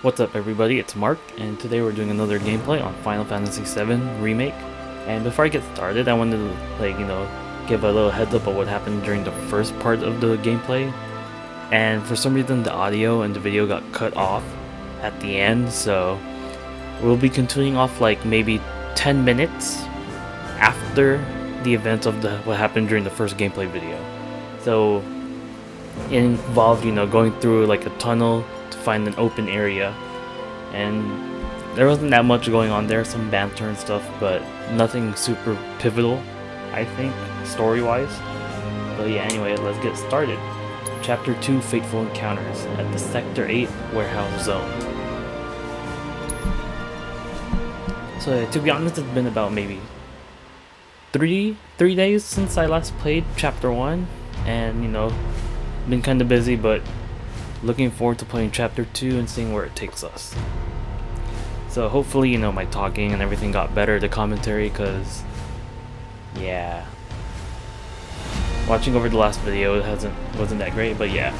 What's up everybody, it's Mark, and today we're doing another gameplay on Final Fantasy VII Remake. And before I get started, I wanted to give a little heads up of what happened during the first part of the gameplay. And for some reason the audio and the video got cut off at the end, so we'll be continuing off like maybe 10 minutes after the events of what happened during the first gameplay video. So it involved, going through like a tunnel to find an open area, and there wasn't that much going on there, some banter and stuff, but nothing super pivotal, I think, story-wise. But yeah, anyway, let's get started. Chapter 2, Fateful Encounters, at the Sector 8 Warehouse Zone. So to be honest, it's been about maybe three days since I last played Chapter 1, and been kind of busy, but looking forward to playing Chapter 2 and seeing where it takes us. So hopefully, my talking and everything got better, the commentary, because, yeah. Watching over the last video wasn't that great, but yeah.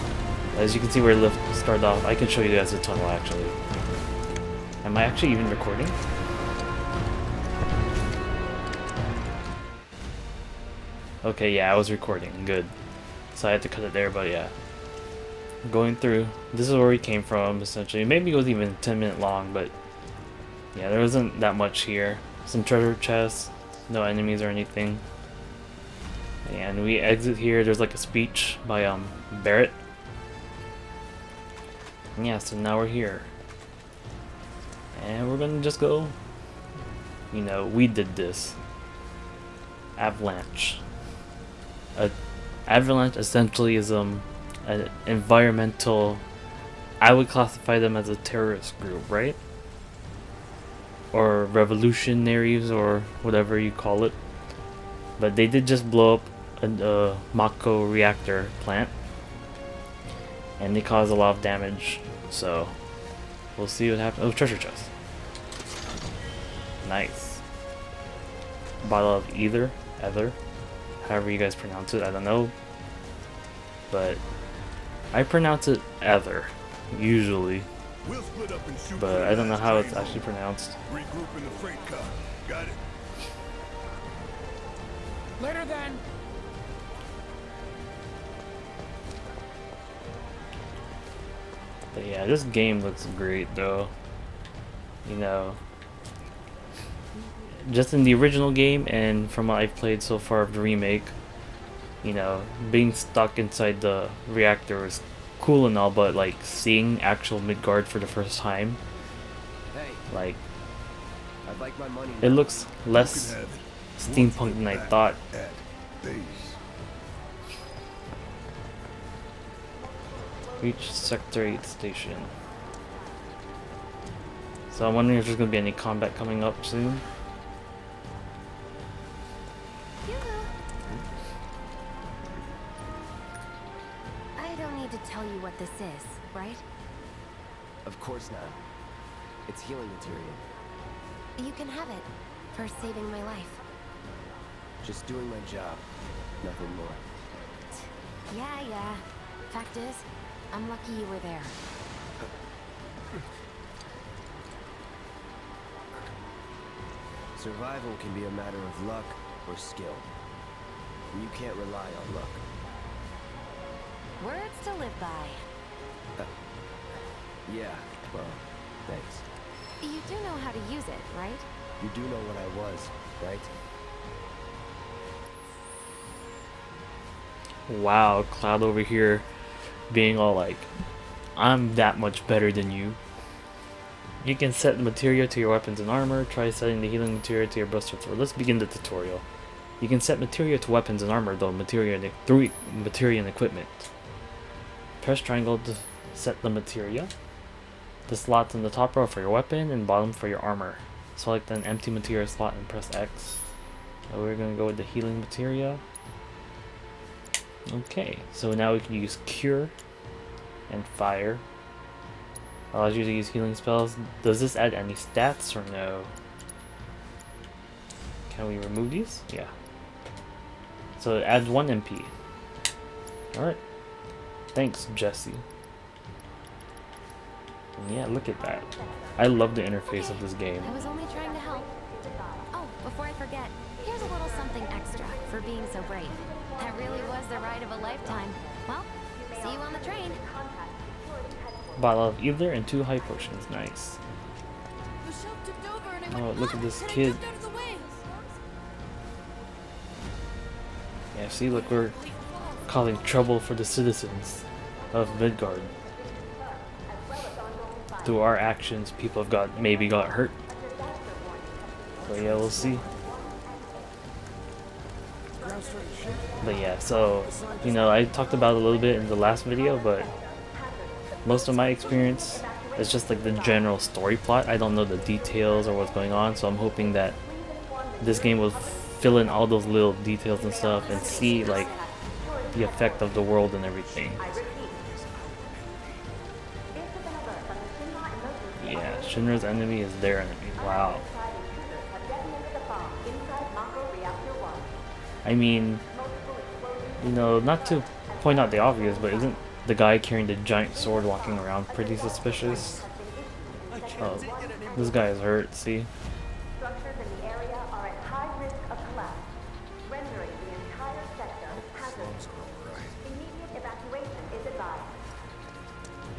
As you can see where it started off, I can show you guys the tunnel actually. Am I actually even recording? Okay, yeah, I was recording, good. So I had to cut it there, but yeah. Going through, this is where we came from, essentially. Maybe it was even 10-minute long, but yeah, there wasn't that much here. Some treasure chests, no enemies or anything. And we exit here, there's like a speech by Barrett. And yeah, so now we're here. And we're gonna just go, we did this. Avalanche. Avalanche essentially is an environmental, I would classify them as a terrorist group, right? Or revolutionaries, or whatever you call it. But they did just blow up a Mako reactor plant, and they caused a lot of damage, so we'll see what happens. Oh, treasure chest. Nice. Bottle of ether, however you guys pronounce it, I don't know. But I pronounce it ether, usually. We'll split up and shoot, but I don't know how it's actually pronounced. Regroup in the freight car. Got it. Later then. But yeah, this game looks great though. Just in the original game and from what I've played so far of the remake, being stuck inside the reactor is cool and all, but like seeing actual Midgard for the first time, Hey, like I'd like my money. it looks less steampunk than I thought. At base. Reach Sector 8 station. So I'm wondering if there's gonna be any combat coming up soon. I don't need to tell you what this is, right? Of course not. It's healing material. You can have it for saving my life. Just doing my job. Nothing more. Yeah. Fact is, I'm lucky you were there. Survival can be a matter of luck or skill. And you can't rely on luck. Words to live by. Yeah, well, thanks. You do know how to use it, right? You do know what I was, right? Wow, Cloud over here being all like, I'm that much better than you. You can set the materia to your weapons and armor. Try setting the healing materia to your breast or sword. Let's begin the tutorial. You can set materia to weapons and armor, though through materia and equipment. Press triangle to set the materia. The slots in the top row for your weapon and bottom for your armor. Select an empty materia slot and press X. So we're gonna go with the healing materia. Okay, so now we can use Cure and Fire. Allows you to use healing spells. Does this add any stats or no? Can we remove these? Yeah. So it adds 1 MP. Alright. Thanks, Jesse. Yeah, look at that. I love the interface of this game. I was only trying to help. Oh, before I forget, here's a little something extra for being so brave. That really was the ride of a lifetime. Well, see you on the train. Bottle of either and 2 high potions. Nice. The shelf tipped over and I Oh, went, look at "Ah!" this and I kid. jumped out of the way. Yeah, see, look, we're causing trouble for the citizens of Midgard. Through our actions, people have maybe got hurt. But yeah, we'll see. But yeah, so, you know, I talked about it a little bit in the last video, but most of my experience is just like the general story plot. I don't know the details or what's going on, so I'm hoping that this game will fill in all those little details and stuff and see like the effect of the world and everything. Yeah, Shinra's enemy is their enemy. Wow. I mean, you know, not to point out the obvious, but isn't the guy carrying the giant sword walking around pretty suspicious? Oh, this guy is hurt, see? Structures in the area are at high risk of collapse, rendering the entire sector hazardous. Immediate evacuation is advised.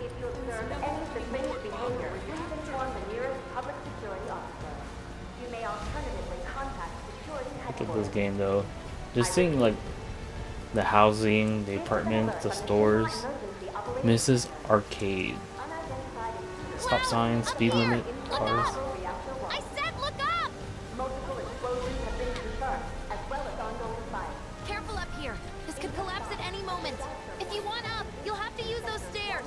If you observe any suspicious behavior, please inform the nearest public security officer. You may alternatively contact security Look at headquarters. this game though. Just seeing like the housing, the apartments, the stores. Mrs. Arcade. Stop sign, speed limit, cars. I said look up! Multiple explosions have been confirmed, as well as ongoing fire. Careful up here. This could collapse at any moment. If you want up, you'll have to use those stairs.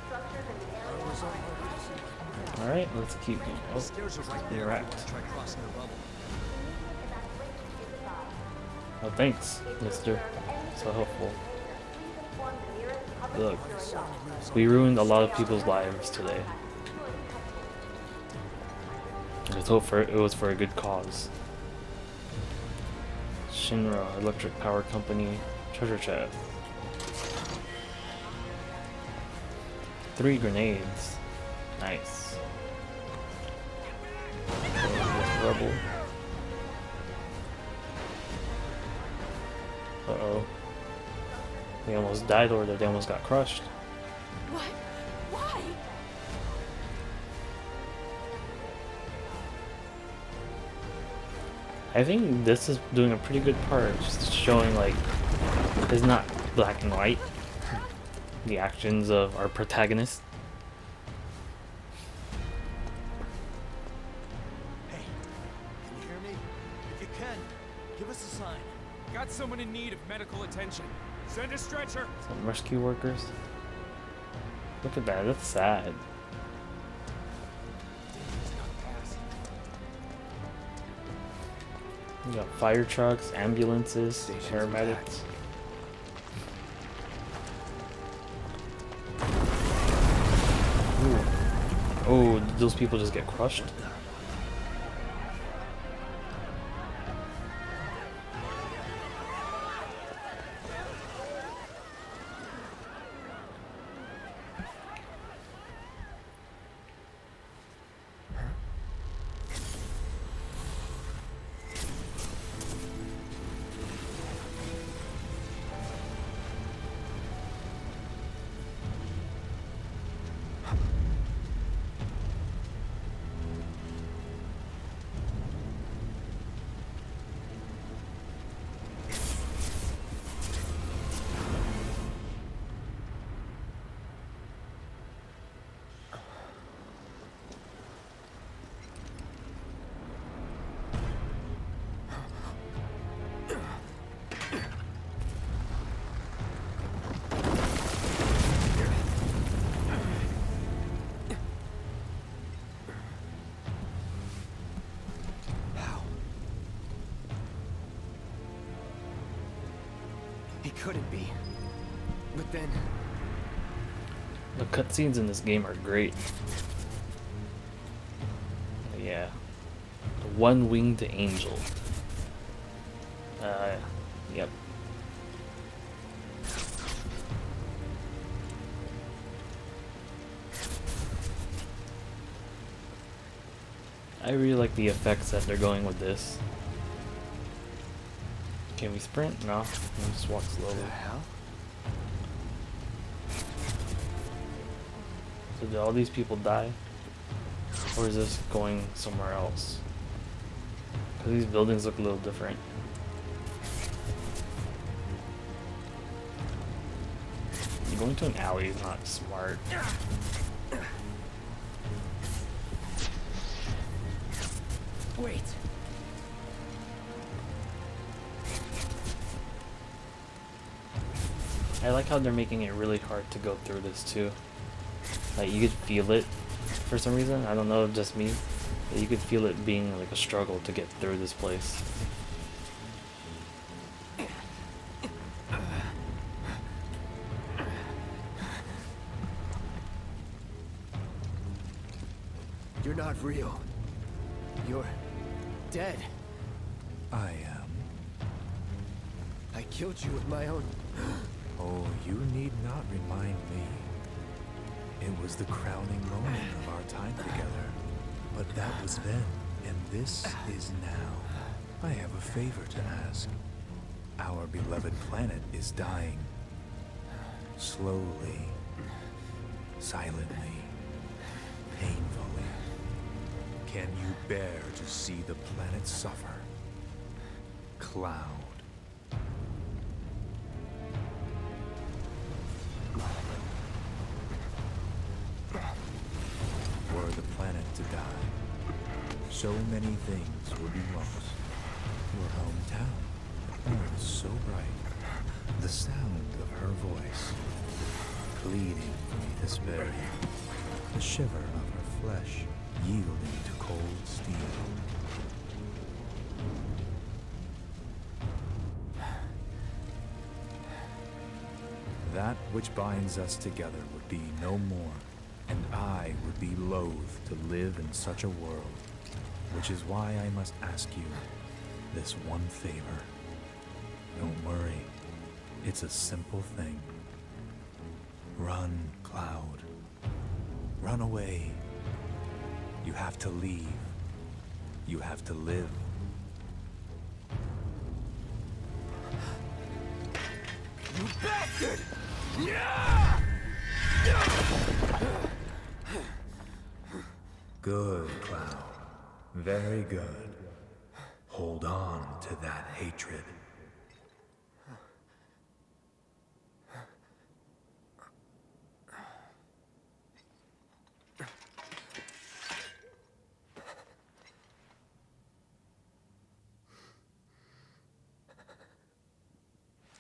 Structures in the area Alright, let's keep going. Oh, interact. Oh, thanks, mister. So helpful. Look, we ruined a lot of people's lives today. Let's hope it was for a good cause. Shinra Electric Power Company treasure chest. 3 grenades. Nice. Rubble. Uh-oh. They almost died or they almost got crushed. What? Why? I think this is doing a pretty good part, just showing like it's not black and white. The actions of our protagonist. Hey, can you hear me? If you can, give us a sign. Got someone in need of medical attention. Send a stretcher. Some rescue workers. Look at that, that's sad. You got fire trucks, ambulances, paramedics. Ooh. Oh, did those people just get crushed? He couldn't be. But then, The cutscenes in this game are great. Yeah. The one-winged angel. Yep. I really like the effects that they're going with this. Can we sprint? No, we just walk slowly. The hell? So did all these people die? Or is this going somewhere else? Because these buildings look a little different. Going to an alley is not smart. Wait. I like how they're making it really hard to go through this too. Like you could feel it for some reason. I don't know if just me, but you could feel it being like a struggle to get through this place. You're not real. You're dead. I am. I killed you with my own... Oh, you need not remind me. It was the crowning moment of our time together. But that was then, and this is now. I have a favor to ask. Our beloved planet is dying. Slowly. Silently. Painfully. Can you bear to see the planet suffer? Cloud. Were the planet to die, so many things would be lost. Your hometown, burned so bright, the sound of her voice, pleading beneath this barrier, the shiver of her flesh yielding to cold steel. That which binds us together would be no more, and I would be loath to live in such a world, which is why I must ask you this one favor. Don't worry, it's a simple thing. Run, Cloud. Run away. You have to leave. You have to live. You bastard! Good, Cloud. Very good. Hold on to that hatred.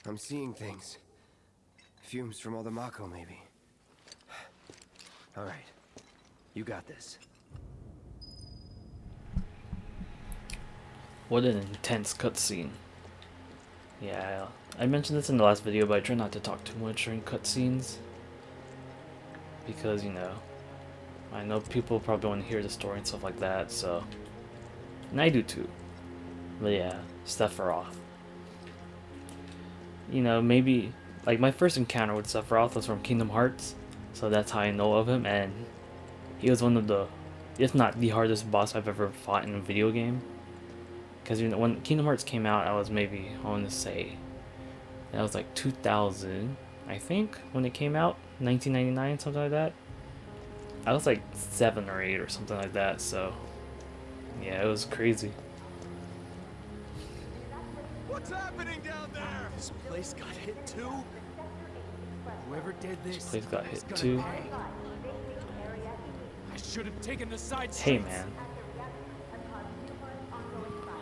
I'm seeing things. Fumes from all the Mako, maybe. All right. You got this. What an intense cutscene. Yeah, I mentioned this in the last video, but I try not to talk too much during cutscenes. Because, you know, I know people probably want to hear the story and stuff like that, so... And I do too. But yeah, Sephiroth. You know, maybe... Like, my first encounter with Sephiroth was from Kingdom Hearts, so that's how I know of him, and... He was one of the... If not the hardest boss I've ever fought in a video game. Because, you know, when Kingdom Hearts came out, I was maybe, I want to say... That was like 2000, I think, when it came out. 1999, something like that. I was like 7 or 8 or something like that, so... Yeah, it was crazy. What's happening down there? This place got hit too? Whoever did this This place got hit is gonna too. pay. I should have taken the side Hey streets. man,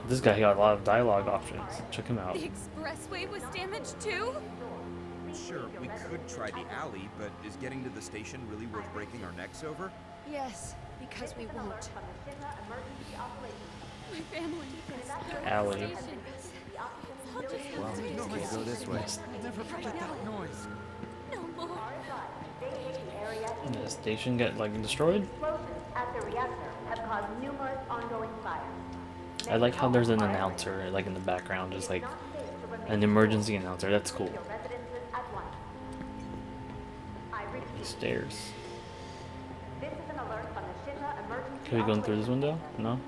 this guy got a lot of dialogue options. Check him out. The expressway was damaged too? Sure, we could try the alley, but is getting to the station really worth breaking our necks over? Yes, because we won't. My family is Alley. station. I'll just Well, have to you can't go this way. Never forget that noise. no more. Did the station get like destroyed? Explosions at the reactor have caused numerous ongoing fires. I like how there's an announcer like in the background, just like an emergency announcer. That's cool. Your residences at once. I repeat, Stairs. this is an alert from the Shinra Emergency Can we go in through this Operations window? Center. No?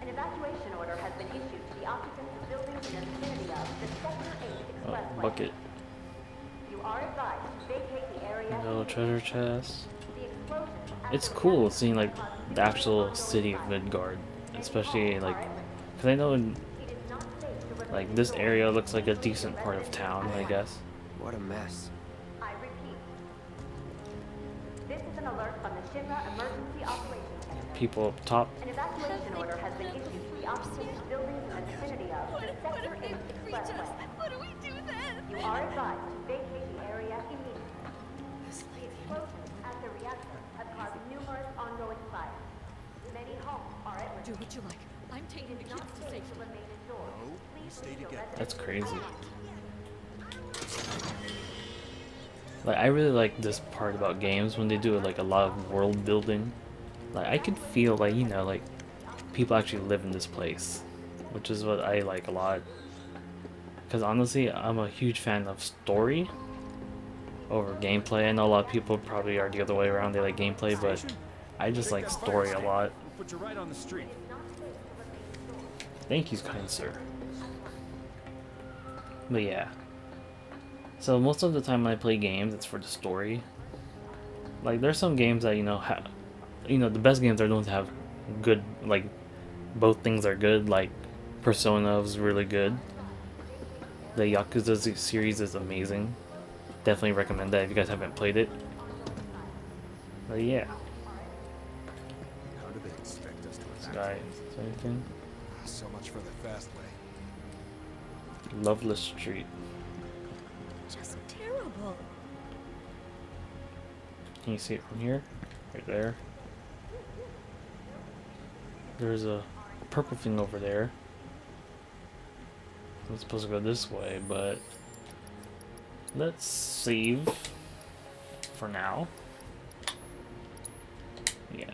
An evacuation order has been issued to the occupants of buildings in the vicinity of the Sector 8 Oh, Expressway. bucket. You are advised to vacate the area. No treasure chest. The explosion at It's the cool reactor seeing like caused the numerous actual ongoing city of fires. Midgard, Many especially homes like, are at risk. cause I know It is not safe to remain like this indoors. area looks like a Please leave decent your part of residence town, I at guess. What a mess. I repeat. This is an alert from the Shinra Emergency Operations Center. People up top. An evacuation order has been issued to the occupants of buildings in the vicinity of the Sector 8 Expressway. What do we do then? You are advised to vacate the area immediately. The explosions at the reactor have caused numerous ongoing fires. Many homes are at risk. Do what you like. I'm taking the It is kids not to safe safety. to remain indoors. Please stay leave your together. That's residence crazy. at Like I really like this part about games when they do like a lot of world building. Like I could feel like, you know, like people actually live in this place, which is what I like a lot. Because honestly, I'm a huge fan of story over gameplay. I know a lot of people probably are the other way around. They like gameplay, but I just like story a lot. We'll put you right on the street. Thank you, kind sir. But yeah. So most of the time when I play games, it's for the story. Like there's some games that, you know, the best games are the ones that have good, like both things are good. Like Persona was really good. The Yakuza series is amazing. Definitely recommend that if you guys haven't played it. But yeah. How do they expect us to This evacuate? guy, is there anything? So much for the fast way. Loveless Street. Just terrible. Can you see it from here? Right there. There's a purple thing over there. I'm supposed to go this way, but let's save for now. Yeah.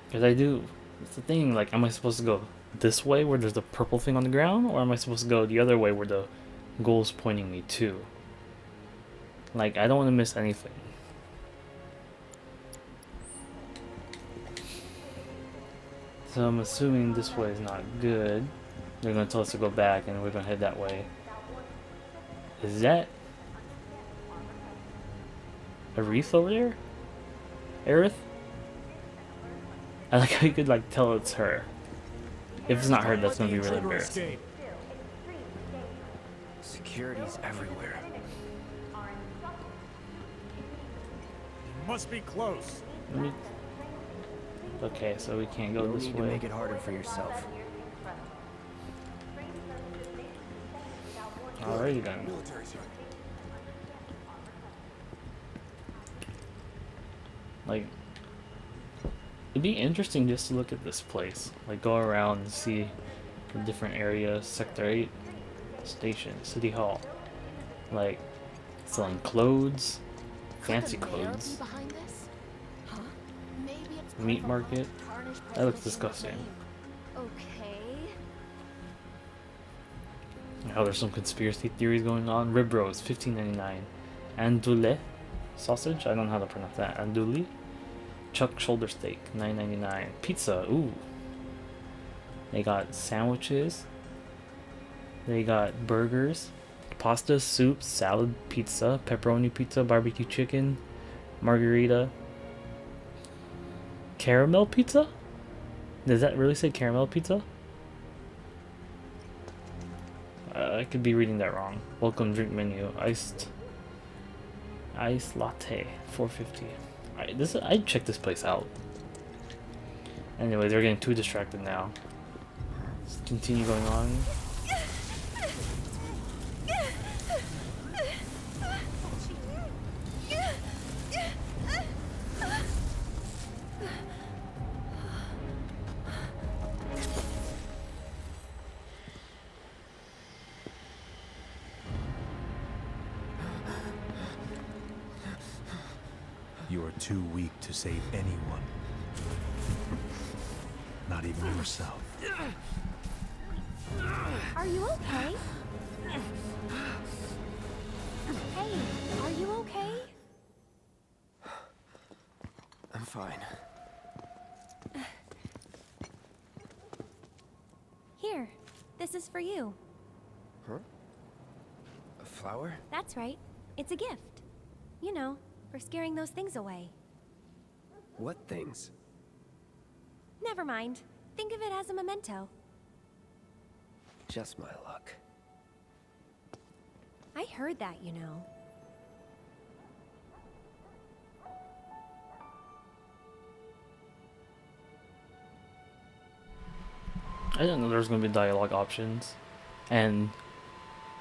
Because it's the thing, like, am I supposed to go this way where there's the purple thing on the ground, or am I supposed to go the other way where the goal's pointing me to? Like, I don't want to miss anything. So I'm assuming this way is not good. They're going to tell us to go back and we're going to head that way. Is that a wreath over there? Aerith? I like how you could like tell it's her. If it's not her, that's going to be really embarrassing. Security's everywhere. Must be close. Let me... Okay, so we can't go No this need to way. make it harder for yourself. Alrighty then. Military's here. Like, it'd be interesting just to look at this place. Like, go around and see the different areas. Sector 8, station, City Hall. Like, selling clothes, fancy clothes. Behind this? Huh? Maybe it's Meat part of a market. tarnished That looks preservation disgusting. of the name. Okay. Oh, there's some conspiracy theories going on. Rib rolls, $15.99. Andouille sausage. I don't know how to pronounce that. Andouille. Chuck shoulder steak, $9.99. Pizza. Ooh. They got sandwiches. They got burgers, pasta, soup, salad, pizza, pepperoni pizza, barbecue chicken, margarita, caramel pizza. Does that really say caramel pizza? I could be reading that wrong. Welcome drink menu. Iced latte, $4.50. I'd check this place out. Anyway, they're getting too distracted now. Let's continue going on. You are too weak to save anyone. Not even yourself. Are you okay? Hey, are you okay? I'm fine. Here, this is for you. Huh? A flower? That's right. It's a gift. You know, for scaring those things away. What things? Never mind. Think of it as a memento. Just my luck. I heard that, you know. I didn't know there was gonna be dialogue options, and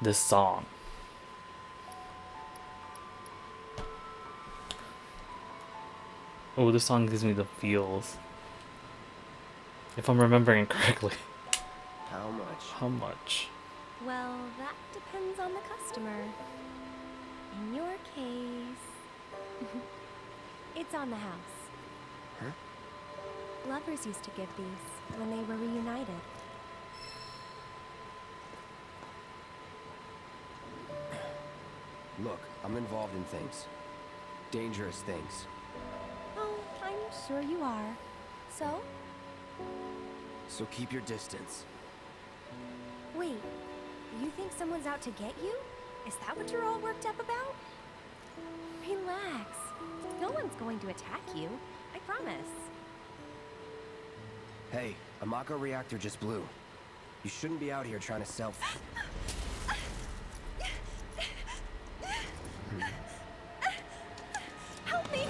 this song. Oh, this song gives me the feels. If I'm remembering correctly. How much? How much? Well, that depends on the customer. In your case... it's on the house. Huh? Lovers used to give these when they were reunited. Look, I'm involved in things. Dangerous things. Oh, I'm sure you are. So? So keep your distance. Wait, you think someone's out to get you? Is that what you're all worked up about? Relax. No one's going to attack you. I promise. Hey, a Mako reactor just blew. You shouldn't be out here trying to sell... Help me!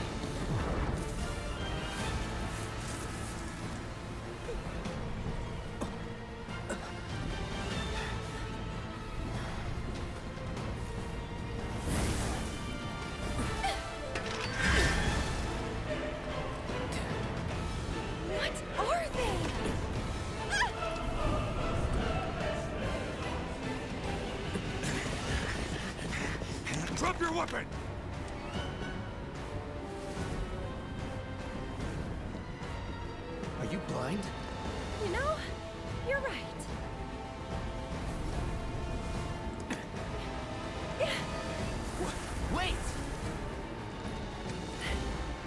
What are they? Drop your weapon! Are you blind? You know, you're right. Wait!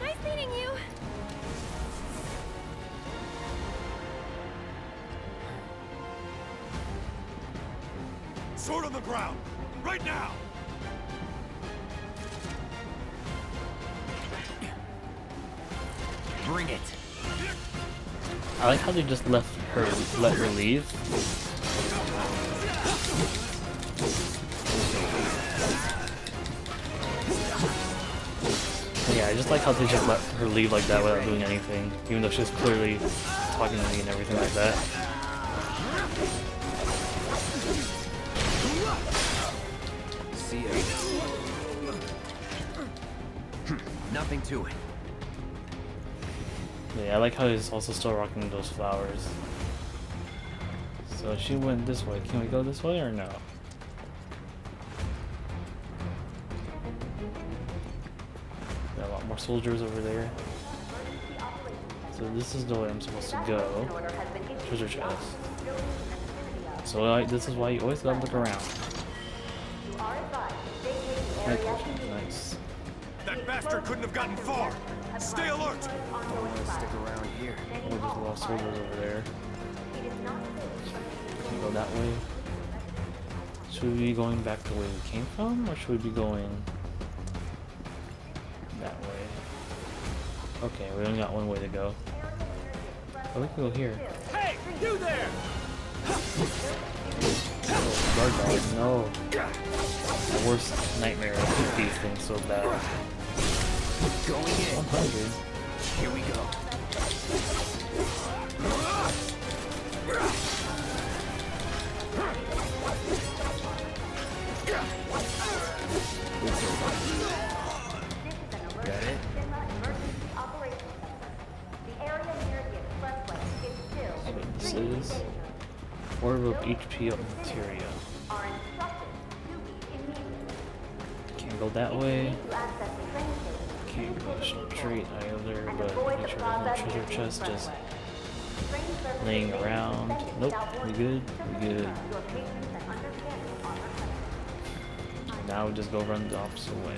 Nice meeting you. Sword on the ground! Right now! Bring it! I like how they just let her leave. Yeah, I just like how they just let her leave like that without doing anything, even though she's clearly talking to me and everything like that. See ya. Nothing to it. Yeah, I like how he's also still rocking those flowers. So she went this way. Can we go this way or no? Got a lot more soldiers over there. So this is the way I'm supposed to go. Treasure chest. So this is why you always gotta look around. Nice. That bastard couldn't have gotten far! Stay alert! Don't want to stick around here. Oh, there's a lot of soldiers over there. Can we go that way? Should we be going back the way we came from, or should we be going that way? Okay, we only got one way to go. Oh, we can go here. Hey! You there! Oh, guard dog, no. My worst nightmare. I hate these things so bad. Going in. 100. Here we go. Got it? So this is orb of HP of materia. Can't go that way. Can't go straight either, but make sure there's no treasure chest just laying around. Nope, we good, we good. Now we just go run the opposite way.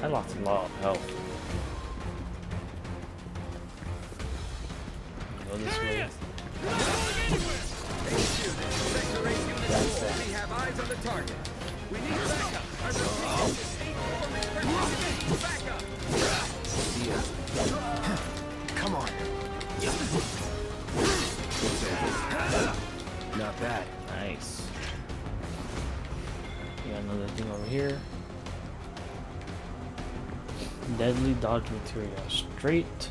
I lost a lot of health. Go this way. That's that. We have eyes on the target. We need backup. I repeat, 8-4 backup. See ya. Come on. Not bad. Nice. We got another thing over here. Deadly dodge material. Straight.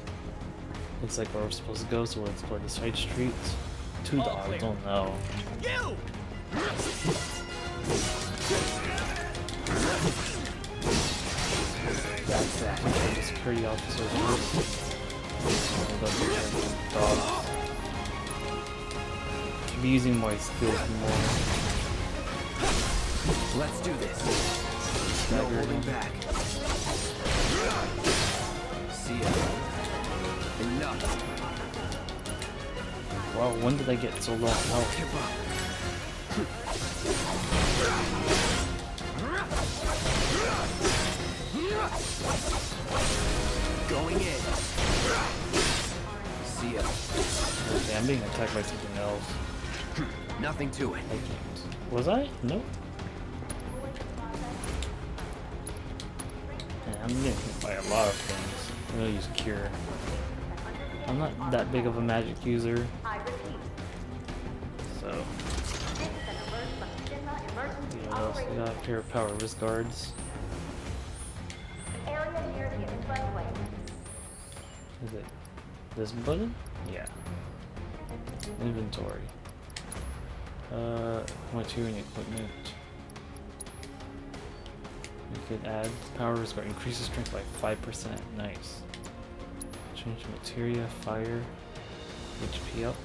Looks like where we're supposed to go, so we'll explore the side streets. 2 dogs, oh no. You! That's that. The security officer first. Dogs. Should be using my skills more. Let's do this. No holding back. See ya. Enough. Wow, when did I get so low on health? Give up. Going in. See ya. Okay, I'm being attacked by something else. Nothing to it. I can't. Was I? Nope. Yeah, I'm getting hit by a lot of things. I'm gonna use Cure. I'm not that big of a magic user. So. What else we got here? Power wrist guards. Area near the expressway. Is it this button? Yeah. Inventory. Material and equipment. We could add power wrist guard, increases strength by 5%. Nice. Change materia, fire, HP up.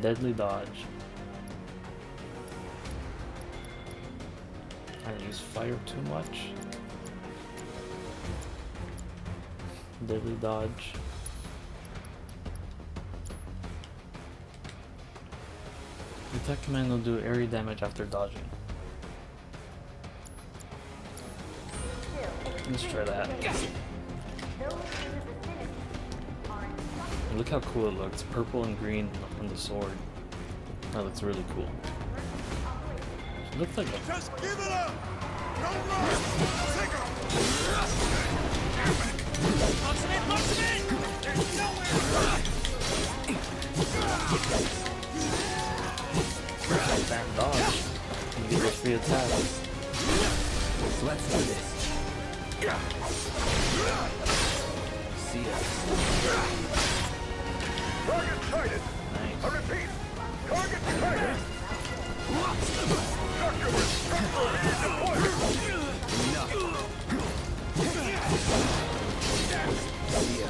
Deadly dodge. I don't use fire too much. Deadly dodge. Attack command will do area damage after dodging. Let's try that. Look how cool it looks. Purple and green on the sword. That looks really cool. It looks like a... Just give it up! Don't run! Take him! Punch him in! Punch him in! There's nowhere to run! Bam dodge. You get a free attack. Let's do this. See ya. Target sighted. Nice. I repeat, target sighted. Structure with structural deployment. Enough. See ya.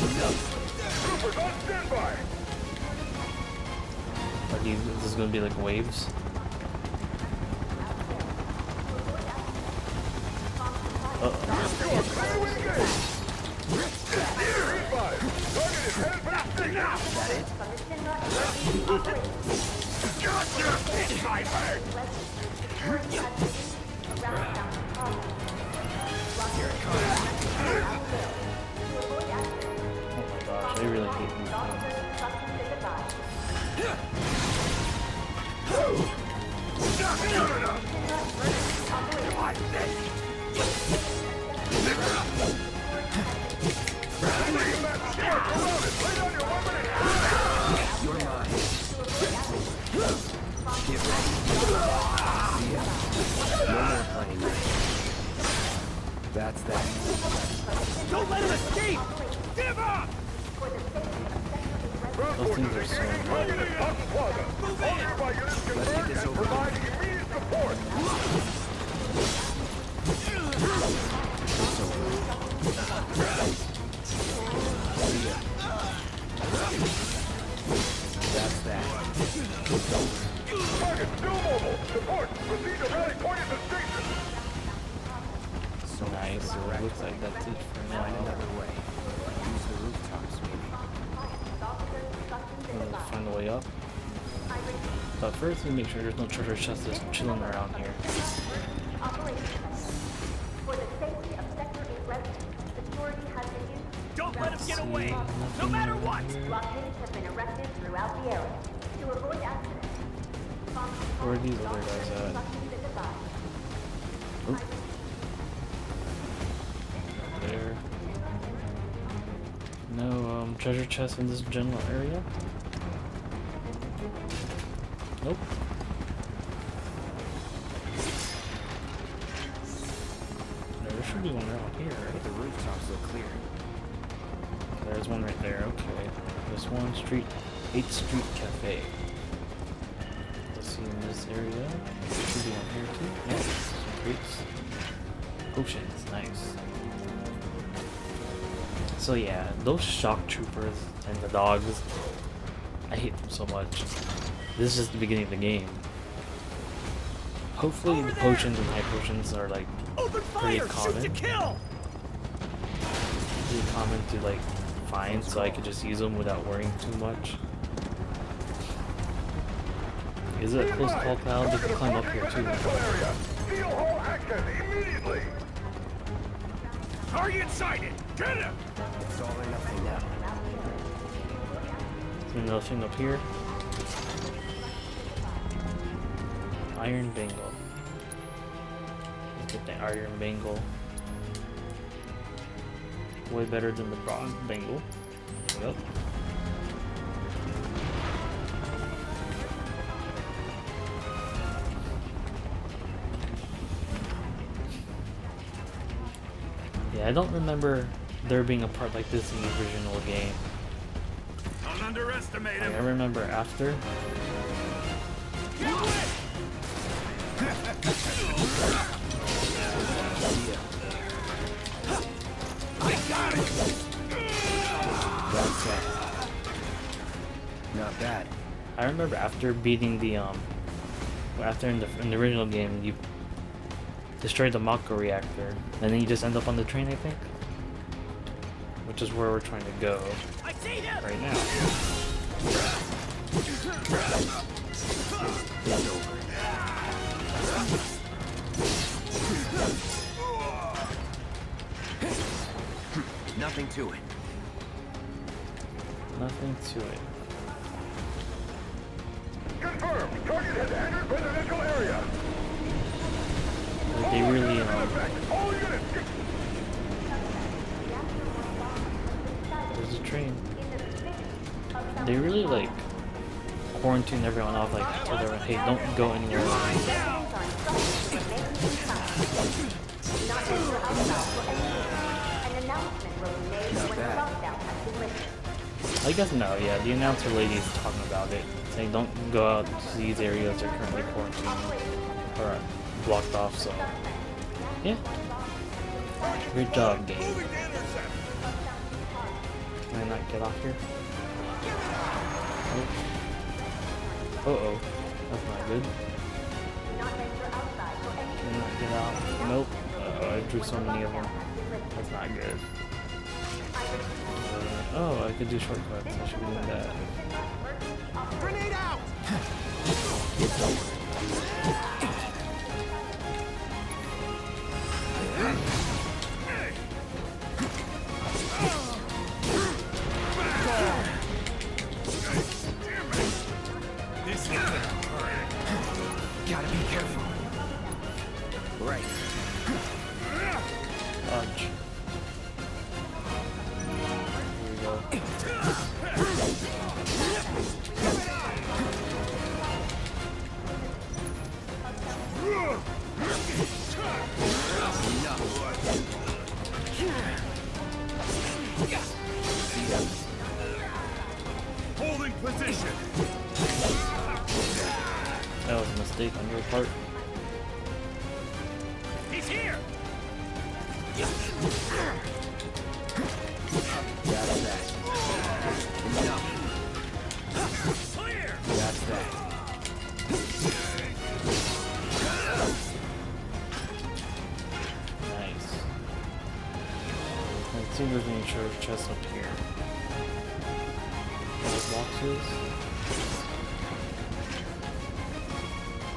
Enough. Troopers on standby. Are these, this is gonna be like waves? You are clear to engage. Target is headed for the station. That it? Gotcha! Sniper! Here it comes. Oh my gosh, I really hate these things. You're mine. Get ready. See ya. No more playing. That's that. Don't let him escape! Give up! Those things are so annoying. Let's get this over with. Provide immediate support. It's over. See ya. That's that. Target still mobile. Support. Proceed to rally point at the station. So Nice, so it looks like that's it for now. Find another way. Use the rooftops, maybe. We'll find a way up. But first, we make sure there's no treasure chests just chilling around here. For the safety of Sector 8 residents, security has been used. Don't let him get away! way! No matter what! Blockades have been erected throughout the area to avoid accidents. Where are these other guys at? Oop. There. No treasure chest in this general area? Nope. No, there should be one around here, right? The rooftops look clear. There's one right there, okay. This one, 8th Street Cafe. Let's see in this area. There should be one here too. Yeah, some crates. Potions, nice. So yeah, those shock troopers and the dogs, I hate them so much. This is just the beginning of the game. Hopefully the potions and high potions are like pretty common. Pretty common to like find, so I could just use them without worrying too much. Is it a close call, Cloud? They can climb up here too. Target sighted! Get him! It's all or nothing now. There's nothing up here. Iron bangle. Let's get the iron bangle. Way better than the bronze bangle. Yep. Yeah, I don't remember there being a part like this in the original game. Don't underestimate Like, him! I remember after. I got it! That's not bad. I remember after beating the after in the original game you destroyed the Mako reactor, and then you just end up on the train, I think, which is where we're trying to go right now. Nothing to it. Nothing to it. Confirmed. Target has entered residential area. Like, they really All units. there's a train. They really like quarantine everyone off, like tell everyone, hey, don't go anywhere. I guess no, yeah, the announcer lady is talking about it, saying don't go out to these areas that are currently quarantined or blocked off, so yeah. Great job, game. Can I not get off here? Oh. Uh-oh. That's not good. Can I not get out? Nope. Uh-oh, I drew so many of them. That's not good. Oh, I could do shortcuts. I should be doing that. Grenade out! This is gonna hurt. Gotta be careful. Right. Punch. Here we go. Holding position. That was a mistake on your part. He's here. That's that. Enough. Clear. That's that. Nice. Let's see if there's any treasure chests up here. Those boxes.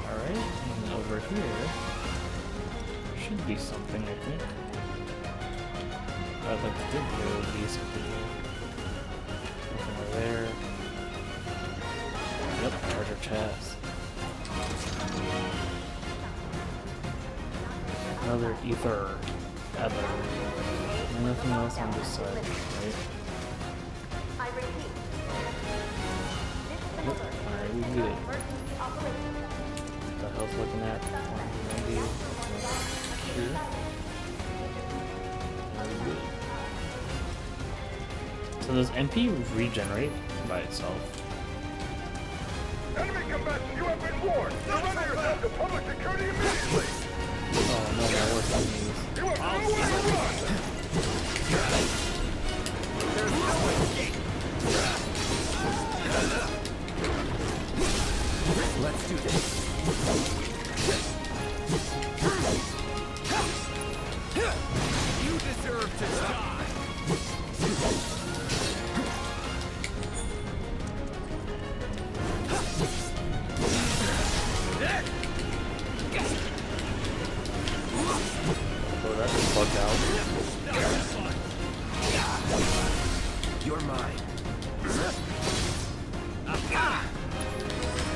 Alright, and over here should be something, I think. I'd like to think there would be something here. there. Yep, treasure chest. Another ether. Ever. Nothing else on this side, right? I repeat. This is an Yep. alert. Alright, we good. Emergency operation. What the hell's looking at? 190. Here. Very good. So does MP regenerate by itself? Enemy combatants, you have been warned. Surrender yourself to public security immediately. Oh no, my worst enemies. You have nowhere to run. There's no escape. Let's do this. You deserve to die. So that's bugged out. You're mine.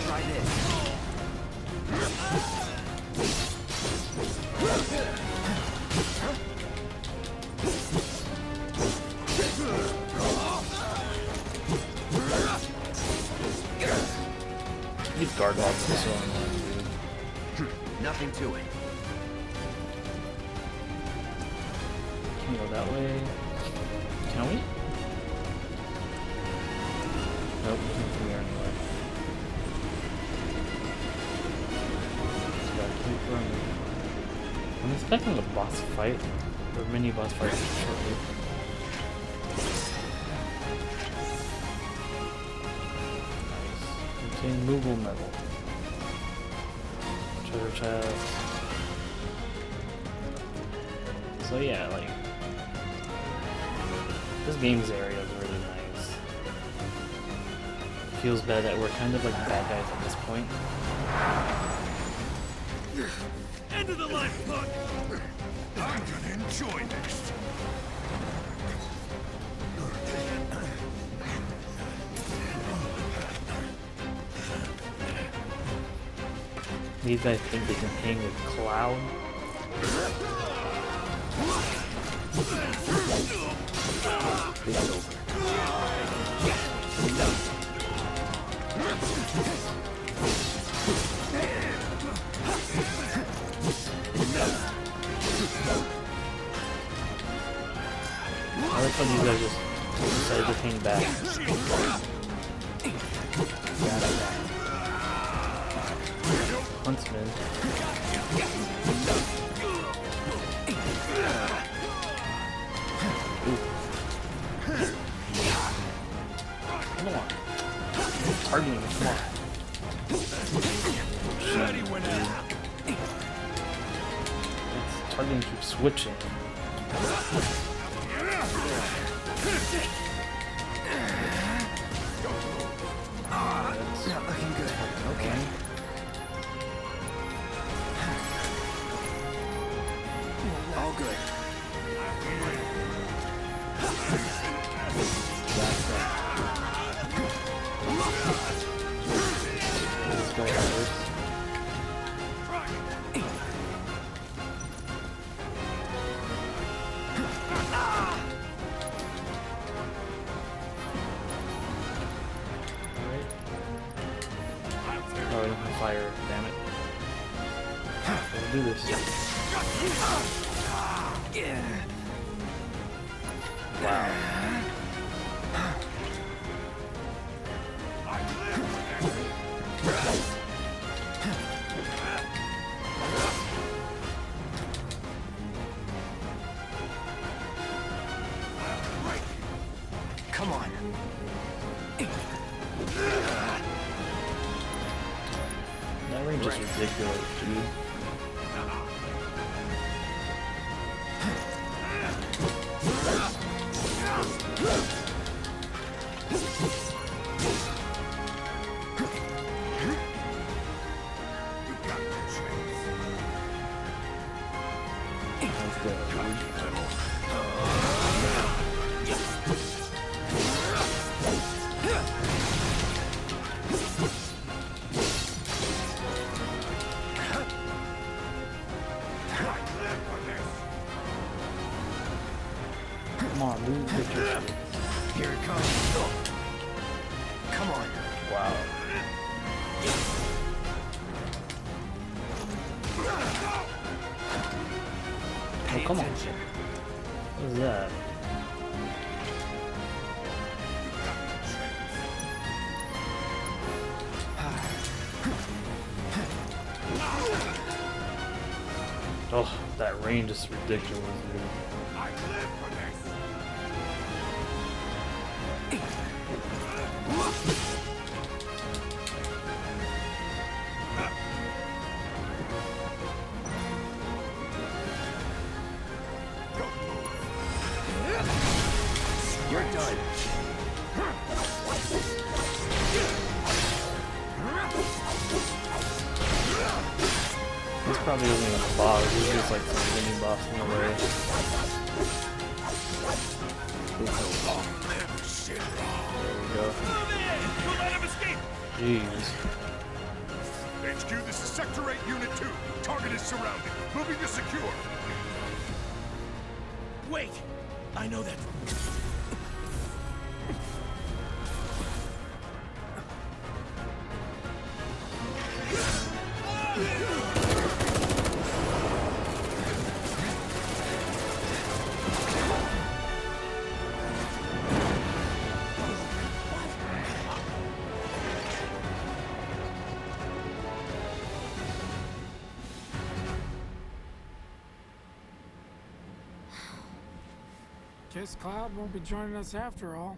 Try this. These guard mobs are so annoying, dude. Nothing to it. Can we go that way? Can we? Nope, can't from here anyway. Just gotta keep running. I'm expecting a boss fight, or mini boss fight shortly. Nice. Contain movable metal. Treasure chest. So yeah, like, this game's area is really nice. Feels bad that we're kind of like bad guys at this point. End of the line, punk! I'm gonna enjoy this. These guys think they can hang with Cloud. It's over. I like how these guys just decided to hang back. Huntsman. Ooh. Come on. Targeting me, come on. Ready when It's targeting keeps switching. Not looking good. Okay. All good. This guy hurts. Alright. Oh, we don't have fire, damn it. Let's do this. Wow. Come on. That range is ridiculous, dude. Let's go, dude. Come on, dude. Get your shit. Here it comes. Come on. Wow. Pay come on. attention. What is that? Oh, that range is ridiculous, dude. I live for this. You're done. This probably isn't even a boss, he's just like some mini boss in the way. There we go. Don't let him escape. Jeez. HQ, this is Sector 8, Unit 2. Target is surrounded. Moving to secure. Wait. I know that. Guess Cloud won't be joining us after all.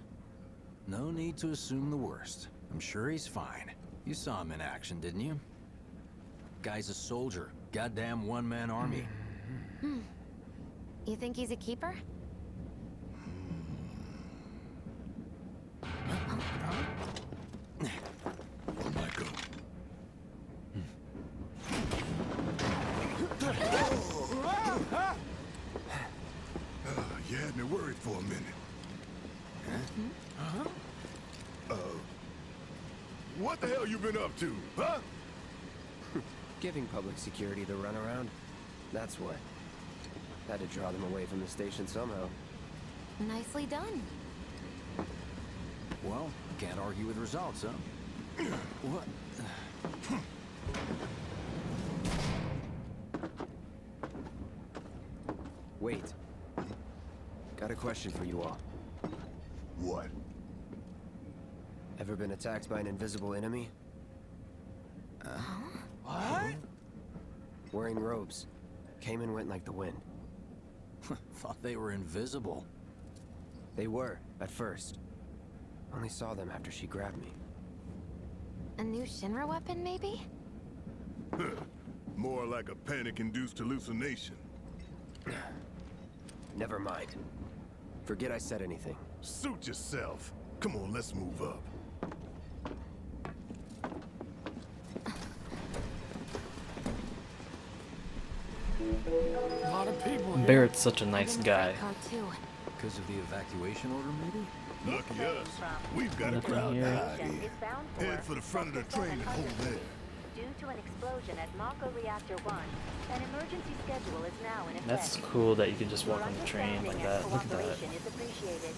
No need to assume the worst. I'm sure he's fine. You saw him in action, didn't you? Guy's a soldier. Goddamn one-man army. You think he's a keeper? On my go. You had me worried for a minute. What the hell you been up to, huh? Giving public security the runaround. That's what. Had to draw them away from the station somehow. Nicely done. Well, can't argue with results, huh? What? Wait. Got a question for you all. What? Ever been attacked by an invisible enemy? What? Wearing robes. Came and went like the wind. Thought they were invisible. They were, at first. Only saw them after she grabbed me. A new Shinra weapon, maybe? More like a panic-induced hallucination. Never mind. Forget I said anything. Suit yourself. Come on, let's move up. A lot of people here. Barrett's such a nice guy. Car too. Because of the evacuation order, maybe? Lucky us. We've got a Nothing crowd here. to hide Mission in. is bound Head for the front of the train and hold there. Due to an explosion at Mako Reactor 1, an emergency schedule is now in effect. That's cool that you can just Your walk on the train like understanding that. and Look at that. cooperation is appreciated.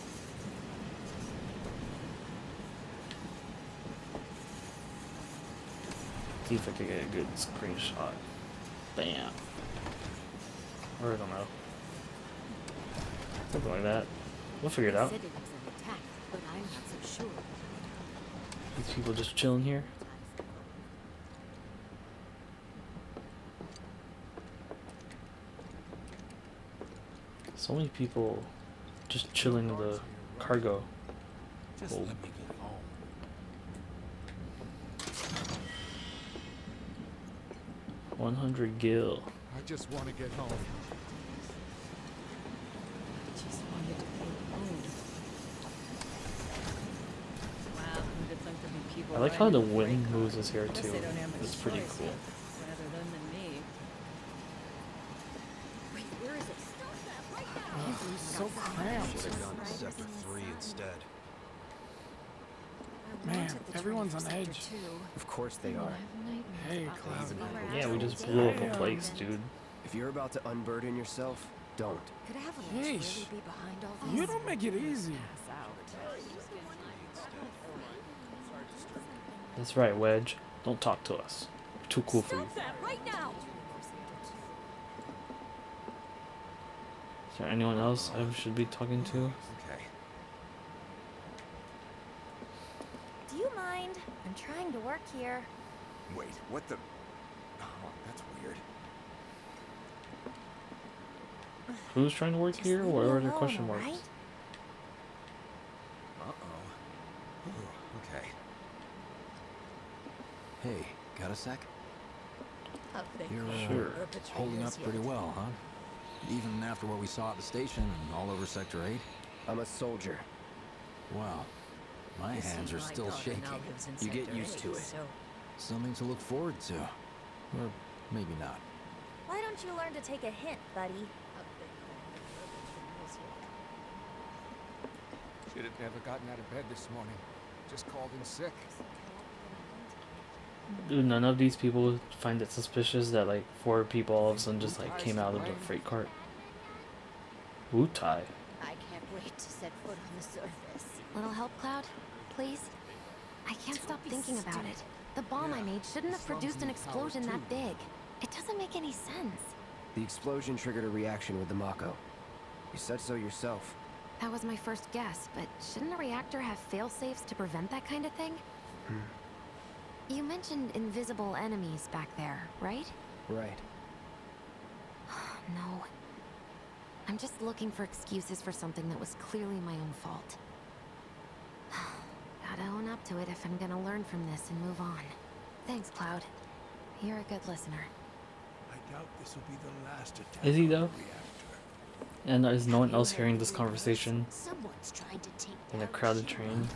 See if I can get a good screenshot. Bam. Or I don't know. Something like that. We'll figure it out. Said it was an attack, but I'm not so sure. These people just chilling here. So many people just chilling in the cargo. Just hold. let me get home. 100 gil. I just want to get home. Just wanted to be alone. Wow, who'd have thunk there'd be people I like how the riding with wind freight moves cars? us here Guess too. they don't have much It's pretty choice, cool. rather them than me. Wait, where is it? It's so cramped. Should have gone to Sector 3 instead. Man, everyone's on edge. Of course they are. Hey, Cloud. Yeah, we just blew up a place, dude. If you're about to unburden yourself, don't. Could Avalanche really Yeesh. be behind all this? You don't make it easy. That's right, Wedge. Don't talk to us. We're too cool for you. Stop that right now! Is there anyone else I should be talking to? Okay. Do you mind? I'm trying to work here. Wait, what the? Oh, that's weird. Who's trying to work here? leave What me are the alone, question marks? alright? Uh-oh. Ooh, okay. Hey, got a sec? You're Sure. holding up pretty well, huh? Even after what we saw at the station and all over Sector 8? I'm a soldier. Wow. My hands are still shaking. You get used to it. Something to look forward to. Or maybe not. Why don't you learn to take a hint, buddy? Should have never gotten out of bed this morning. Just called in sick. Do none of these people find it suspicious that like 4 people all of a sudden just like came out of the freight cart? Wu-Tai. I can't wait to set foot on the surface. Little help, Cloud? Please? I can't stop thinking about it. The bomb I made shouldn't have produced an explosion that big. It doesn't make any sense. The explosion triggered a reaction with the Mako. You said so yourself. That was my first guess, but shouldn't a reactor have fail-safes to prevent that kind of thing? You mentioned invisible enemies back there, right? Right. No. I'm just looking for excuses for something that was clearly my own fault. Gotta own up to it if I'm gonna learn from this and move on. Thanks, Cloud. You're a good listener. I doubt this will be the last attack. Is he on the though? reactor. And is no one else hearing this conversation Someone's trying to take in a down crowded train?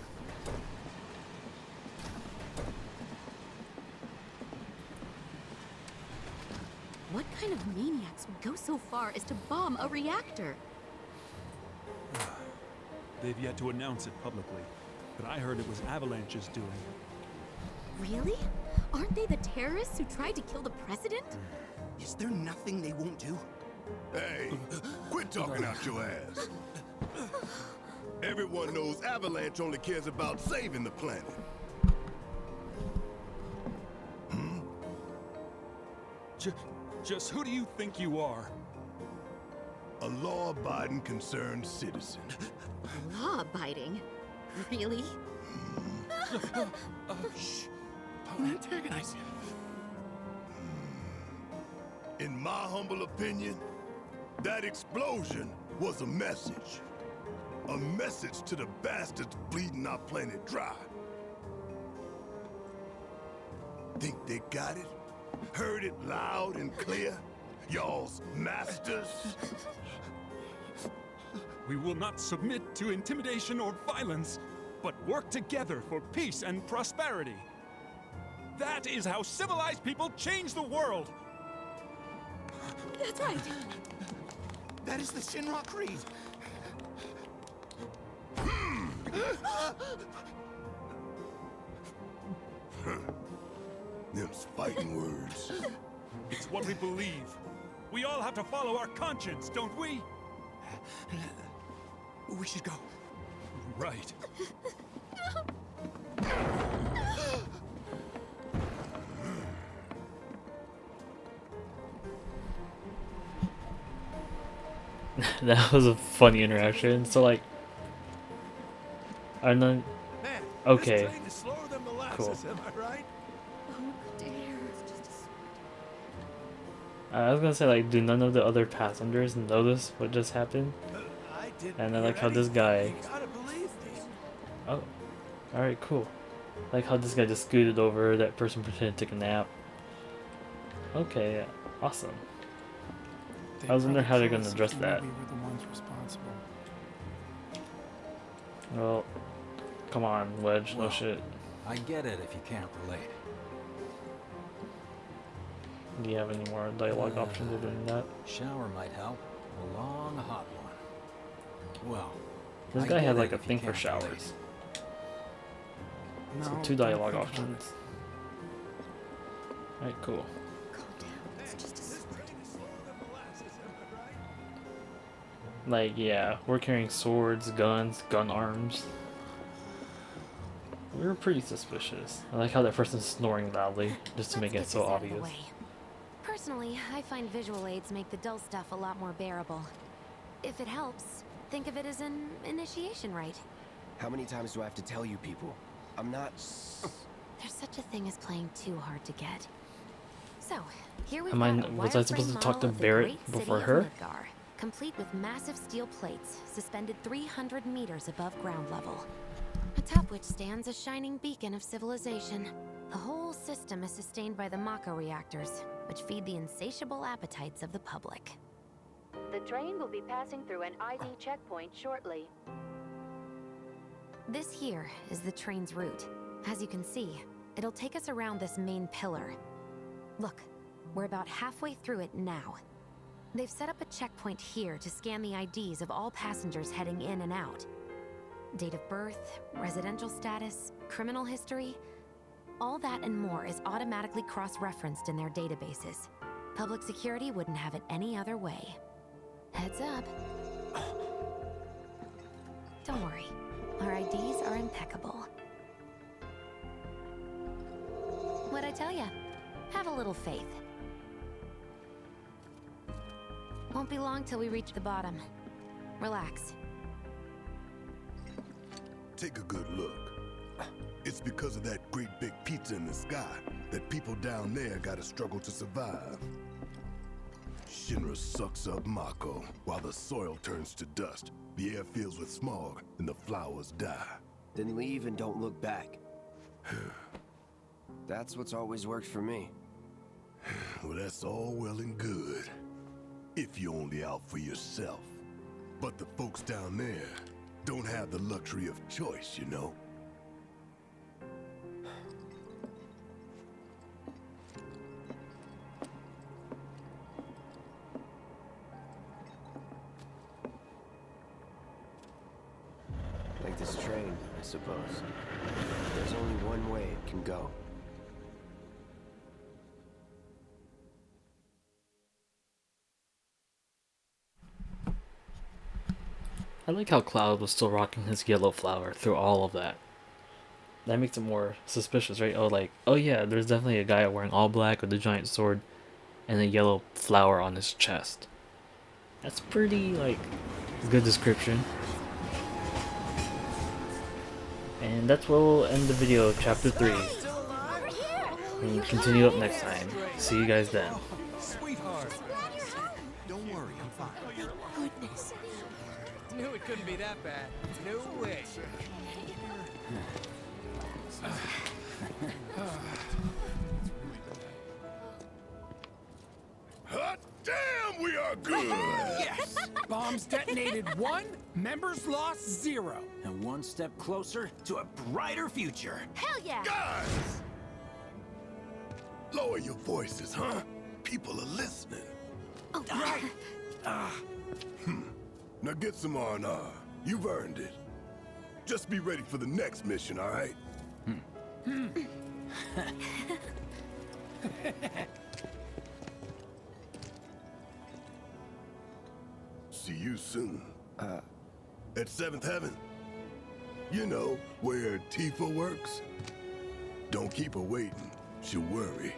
What kind of maniacs would go so far as to bomb a reactor? They've yet to announce it publicly, but I heard it was Avalanche's doing. Really? Aren't they the terrorists who tried to kill the president? Is there nothing they won't do? Hey, quit talking out your ass. Everyone knows Avalanche only cares about saving the planet. Just who do you think you are? A law-abiding, concerned citizen. Law-abiding? Really? Shh. Don't antagonize him. In my humble opinion, that explosion was a message. A message to the bastards bleeding our planet dry. Think they got it? Heard it loud and clear? Y'all's masters? We will not submit to intimidation or violence, but work together for peace and prosperity. That is how civilized people change the world. That's right. That is the Shinra Creed. Them's fighting words. It's what we believe. We all have to follow our conscience, don't we? We should go. Right. That was a funny interaction. So like, I know. Man, Okay. this train is slower than molasses, am I right? I was gonna say like, do none of the other passengers notice what just happened? I didn't And I hear like how this anything. guy. You gotta believe me. Oh, all right, cool. Like how this guy just scooted over. That person pretended to take a nap. Okay, yeah, awesome. I was wondering how they're gonna address that. We were the ones responsible. Well, come on, Wedge. No Well, shit. I get it if you can't relate. Do you have any more dialogue options other than that? Shower might help. A long, hot one. Well, This I guy get had it like a if you thing for can't relate. showers. No, So 2 don't dialogue think about options. Alright, cool. Calm down. It's just a Like, yeah, we're carrying swords, guns, gun arms. We were pretty suspicious. I like how that person's snoring loudly, just to make it so obvious. Personally, I find visual aids make the dull stuff a lot more bearable. If it helps, think of it as an initiation rite. How many times do I have to tell you people? I'm not... There's such a thing as playing too hard to get. So, here we've Was I supposed to talk to Barrett before her? Midgar, complete with massive steel plates suspended 300 meters above ground level. Atop which stands a shining beacon of civilization. The whole system is sustained by the Mako reactors, which feed the insatiable appetites of the public. The train will be passing through an ID checkpoint shortly. This here is the train's route. As you can see, it'll take us around this main pillar. Look, we're about halfway through it now. They've set up a checkpoint here to scan the IDs of all passengers heading in and out. Date of birth, residential status, criminal history, all that and more is automatically cross-referenced in their databases. Public security wouldn't have it any other way. Heads up. Don't worry, our IDs are impeccable. What'd I tell ya? Have a little faith. Won't be long till we reach the bottom. Relax. Take a good look. It's because of that great big pizza in the sky that people down there gotta struggle to survive. Shinra sucks up Mako while the soil turns to dust, the air fills with smog, and the flowers die. Then leave and don't look back. That's what's always worked for me. Well, that's all well and good. If you're only out for yourself. But the folks down there don't have the luxury of choice, you know? Like this train, I suppose. There's only one way it can go. I like how Cloud was still rocking his yellow flower through all of that. That makes it more suspicious, right? Oh yeah, there's definitely a guy wearing all black with a giant sword and a yellow flower on his chest. That's pretty, good description. And that's where we'll end the video of Chapter 3. And continue up next time. See you guys then. Sweetheart. Don't worry, I'm fine. Goodness. Knew it couldn't be that bad. No way. Hot damn, we are good! Yes! Bombs detonated 1, members lost 0. And one step closer to a brighter future. Hell yeah! Guys! Lower your voices, huh? People are listening. Oh, Right! Now get some R&R. You've earned it. Just be ready for the next mission, all right? See you soon. At 7th Heaven. You know, where Tifa works. Don't keep her waiting. She'll worry.